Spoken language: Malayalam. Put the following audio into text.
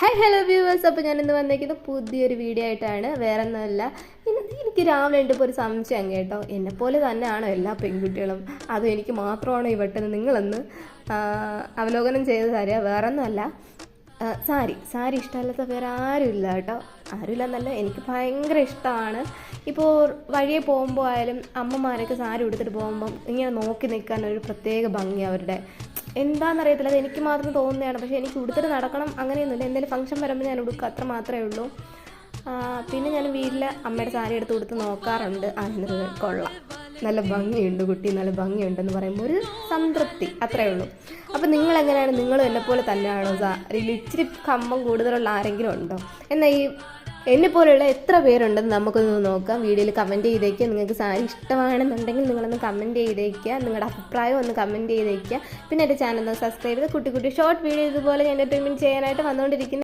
Hi hello viewers. അപ്പോൾ ഞാനിന്ന് വന്നേക്കുന്നത് പുതിയൊരു വീഡിയോ ആയിട്ടാണ്. വേറെ ഒന്നുമല്ല, എനിക്ക് രാവിലെ ഉണ്ടപ്പോൾ ഒരു സംശയം കേട്ടോ, എന്നെപ്പോലെ തന്നെയാണോ എല്ലാ പെൺകുട്ടികളും, അതും എനിക്ക് മാത്രമാണോ ഈ വെട്ടെന്ന് നിങ്ങളൊന്ന് അവലോകനം ചെയ്ത് തരിക. വേറെ ഒന്നുമല്ല, സാരി ഇഷ്ടമല്ലാത്ത വേറെ ആരുമില്ല കേട്ടോ. ആരുമില്ലെന്നല്ല, എനിക്ക് ഭയങ്കര ഇഷ്ടമാണ്. ഇപ്പോൾ വഴിയെ പോകുമ്പോൾ ആയാലും അമ്മമാരൊക്കെ സാരി ഉടുത്തിട്ട് പോകുമ്പം ഇങ്ങനെ നോക്കി നിൽക്കാൻ ഒരു പ്രത്യേക ഭംഗി അവരുടെ. എന്താണെന്നറിയത്തില്ല, അത് എനിക്ക് മാത്രം തോന്നുന്നതാണ്. പക്ഷേ എനിക്ക് ഉടുത്തിട്ട് നടക്കണം അങ്ങനെയൊന്നുമില്ല. എന്തെങ്കിലും ഫംഗ്ഷൻ വരുമ്പോൾ ഞാൻ ഉടുക്കുക, അത്ര മാത്രമേ ഉള്ളൂ. പിന്നെ ഞാൻ വീട്ടിൽ അമ്മയുടെ സാരി എടുത്ത് കൊടുത്ത് നോക്കാറുണ്ട്. അതിന് കൊള്ളാം, നല്ല ഭംഗിയുണ്ട് കുട്ടി, നല്ല ഭംഗിയുണ്ടെന്ന് പറയുമ്പോൾ ഒരു സംതൃപ്തി, അത്രയേ ഉള്ളൂ. അപ്പം നിങ്ങളെങ്ങനെയാണ്? നിങ്ങളും എന്നെപ്പോലെ തന്നെയാണോ? സാരിയിൽ ഇച്ചിരി കമ്പം കൂടുതലുള്ള ആരെങ്കിലും ഉണ്ടോ? എന്നാൽ ഈ എന്നെപ്പോലെയുള്ള എത്ര പേരുണ്ടെന്ന് നമുക്കൊന്ന് നോക്കാം. വീഡിയോയിൽ കമൻറ്റ് ചെയ്തേക്കുക. നിങ്ങൾക്ക് സാരി ഇഷ്ടമാണെന്നുണ്ടെങ്കിൽ നിങ്ങളൊന്ന് കമൻറ്റ് ചെയ്തേക്കുക, നിങ്ങളുടെ അഭിപ്രായം ഒന്ന് കമൻറ്റ് ചെയ്തേക്കുക. പിന്നെ എൻ്റെ ചാനൽ ഒന്ന് സബ്സ്ക്രൈബ് ചെയ്ത് കുട്ടി ഷോർട്ട് വീഡിയോ ഇതുപോലെ ഞാൻ എൻ്റർടൈൻമെൻറ്റ് ചെയ്യാനായിട്ട് വന്നുകൊണ്ടിരിക്കുന്നു.